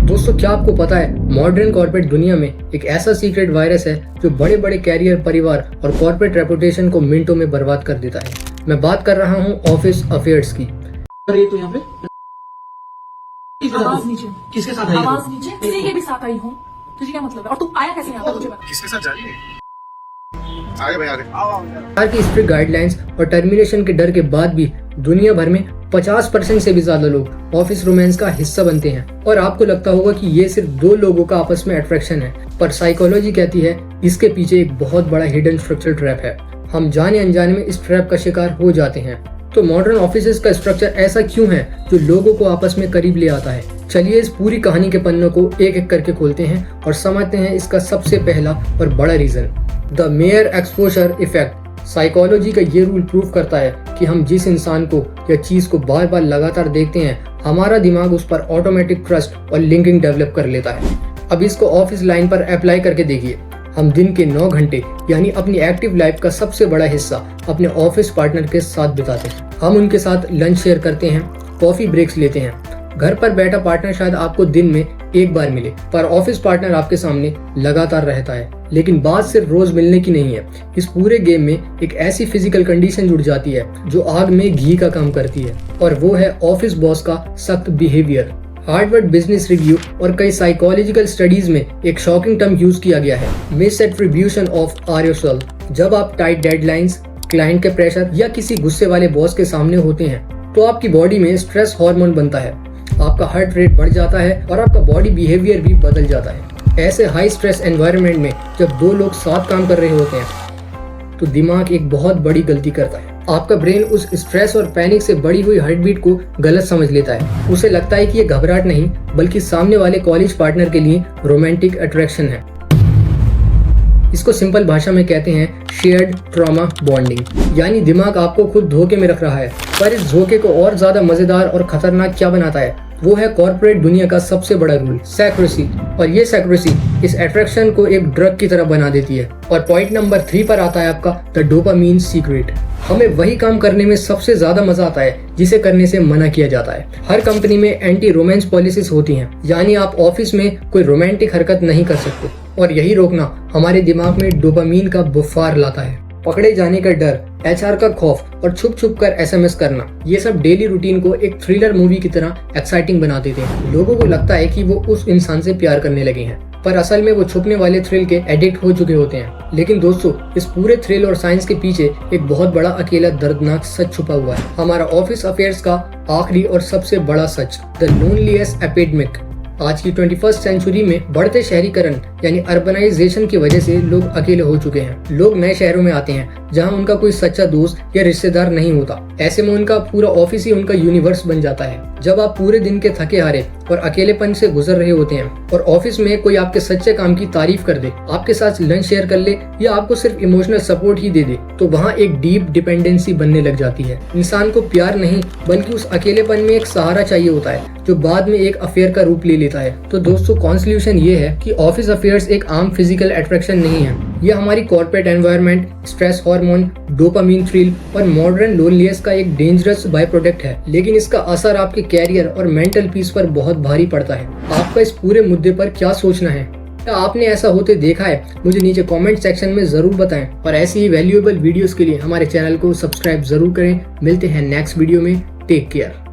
दोस्तों, क्या आपको पता है मॉडर्न कॉर्पोरेट दुनिया में एक ऐसा सीक्रेट वायरस है जो बड़े बड़े कैरियर, परिवार और कॉर्पोरेट रेपुटेशन को मिनटों में बर्बाद कर देता है। मैं बात कर रहा हूँ ऑफिस अफेयर्स की। तो यहाँ पे आवाज नीचे, किसके साथ आई है? आवाज नीचे, किसी के भी साथ आई हूँ। तुझे क्या मतलब है? और तू आया कैसे यहाँ पर? मुझे बता। किसके साथ जा रही है? आगे भाई आगे। सरकार की स्ट्रिक्ट गाइडलाइंस और टर्मिनेशन के डर के बाद भी दुनिया भर में 50% से भी ज्यादा लोग ऑफिस रोमांस का हिस्सा बनते हैं। और आपको लगता होगा कि ये सिर्फ दो लोगों का आपस में अट्रैक्शन है, पर साइकोलॉजी कहती है इसके पीछे एक बहुत बड़ा हिडन स्ट्रक्चर ट्रैप है। हम जाने अनजाने में इस ट्रैप का शिकार हो जाते हैं। तो मॉडर्न ऑफिसेज का स्ट्रक्चर ऐसा क्यों है जो लोगों को आपस में करीब ले आता है? चलिए इस पूरी कहानी के पन्नों को एक एक करके खोलते हैं और समझते हैं इसका सबसे पहला और बड़ा reason, the mere exposure effect. Psychology का ये रूल प्रूव करता है कि हम जिस इंसान को या चीज को बार बार लगातार देखते हैं, हमारा दिमाग उस पर ऑटोमेटिक ट्रस्ट और लिंकिंग डेवलप कर लेता है। अब इसको ऑफिस लाइन पर अप्लाई करके देखिए। हम दिन के 9 घंटे यानी अपनी एक्टिव लाइफ का सबसे बड़ा हिस्सा अपने ऑफिस पार्टनर के साथ बिताते हैं। हम उनके साथ लंच शेयर करते हैं, कॉफी ब्रेक्स लेते हैं। घर पर बैठा पार्टनर शायद आपको दिन में एक बार मिले, पर ऑफिस पार्टनर आपके सामने लगातार रहता है। लेकिन बात सिर्फ रोज मिलने की नहीं है। इस पूरे गेम में एक ऐसी फिजिकल कंडीशन जुड़ जाती है जो आग में घी का काम करती है, और वो है ऑफिस बॉस का सख्त बिहेवियर। हार्वर्ड बिजनेस रिव्यू और कई साइकोलॉजिकल स्टडीज में एक शॉकिंग टर्म यूज किया गया है, misattribution of are yourself. जब आप टाइट डेडलाइंस, क्लाइंट के प्रेशर या किसी गुस्से वाले बॉस के सामने होते हैं तो आपकी बॉडी में स्ट्रेस हार्मोन बनता है, आपका हार्ट रेट बढ़ जाता है और आपका बॉडी बिहेवियर भी बदल जाता है। ऐसे हाई स्ट्रेस एनवायरनमेंट में जब दो लोग साथ काम कर रहे होते हैं तो दिमाग एक बहुत बड़ी गलती करता है। आपका ब्रेन उस स्ट्रेस और पैनिक से बढ़ी हुई हार्ट बीट को गलत समझ लेता है। उसे लगता है कि ये घबराहट नहीं बल्कि सामने वाले कॉलेज पार्टनर के लिए रोमांटिक अट्रैक्शन है। इसको सिंपल भाषा में कहते हैं शेयर्ड ट्रॉमा बॉन्डिंग। यानी दिमाग आपको खुद धोखे में रख रहा है। पर इस धोखे को और ज्यादा मजेदार और खतरनाक क्या बनाता है, वो है कॉर्पोरेट दुनिया का सबसे बड़ा रूल, सेक्रेसी। और ये सेक्रेसी इस अट्रैक्शन को एक ड्रग की तरह बना देती है। और पॉइंट नंबर 3 पर आता है आपका द डोपामीन सीक्रेट। हमें वही काम करने में सबसे ज्यादा मजा आता है जिसे करने से मना किया जाता है। हर कंपनी में एंटी रोमांस पॉलिसीज होती हैं, यानी आप ऑफिस में कोई रोमांटिक हरकत नहीं कर सकते। और यही रोकना हमारे दिमाग में डोपामीन का बुखार लाता है। पकड़े जाने का डर, HR का खौफ और छुप छुप कर SMS करना, ये सब डेली रूटीन को एक थ्रिलर मूवी की तरह एक्साइटिंग बना देते हैं। लोगों को लगता है कि वो उस इंसान से प्यार करने लगे हैं, पर असल में वो छुपने वाले थ्रिल के एडिक्ट हो चुके होते हैं। लेकिन दोस्तों, इस पूरे थ्रिल और साइंस के पीछे एक बहुत बड़ा अकेला दर्दनाक सच छुपा हुआ है। हमारा ऑफिस अफेयर्स का आखिरी और सबसे बड़ा सच, द लोनलीनेस एपिडेमिक। आज की 21st सेंचुरी में बढ़ते शहरीकरण यानी अर्बनाइजेशन की वजह से लोग अकेले हो चुके हैं। लोग नए शहरों में आते हैं जहां उनका कोई सच्चा दोस्त या रिश्तेदार नहीं होता। ऐसे में उनका पूरा ऑफिस ही उनका यूनिवर्स बन जाता है। जब आप पूरे दिन के थके हारे और अकेलेपन से गुजर रहे होते हैं और ऑफिस में कोई आपके सच्चे काम की तारीफ कर दे, आपके साथ लंच शेयर कर ले या आपको सिर्फ इमोशनल सपोर्ट ही दे दे, तो वहाँ एक डीप डिपेंडेंसी बनने लग जाती है। इंसान को प्यार नहीं बल्कि उस अकेलेपन में एक सहारा चाहिए होता है जो बाद में एक अफेयर का रूप ले लेता है। तो दोस्तों, कॉन्क्लूजन ये है कि ऑफिस अफेयर्स एक आम फिजिकल अट्रैक्शन नहीं है। यह हमारी corporate environment, stress hormone, dopamine thrill और मॉडर्न लोनलीनेस का एक डेंजरस बाय प्रोडक्ट है। लेकिन इसका असर आपके कैरियर और मेंटल पीस पर बहुत भारी पड़ता है। आपका इस पूरे मुद्दे पर क्या सोचना है? क्या आपने ऐसा होते देखा है? मुझे नीचे कमेंट सेक्शन में जरूर बताएं। और ऐसी ही वैल्यूएबल वीडियोस के लिए हमारे चैनल को सब्सक्राइब जरूर करें। मिलते हैं नेक्स्ट वीडियो में। Take care.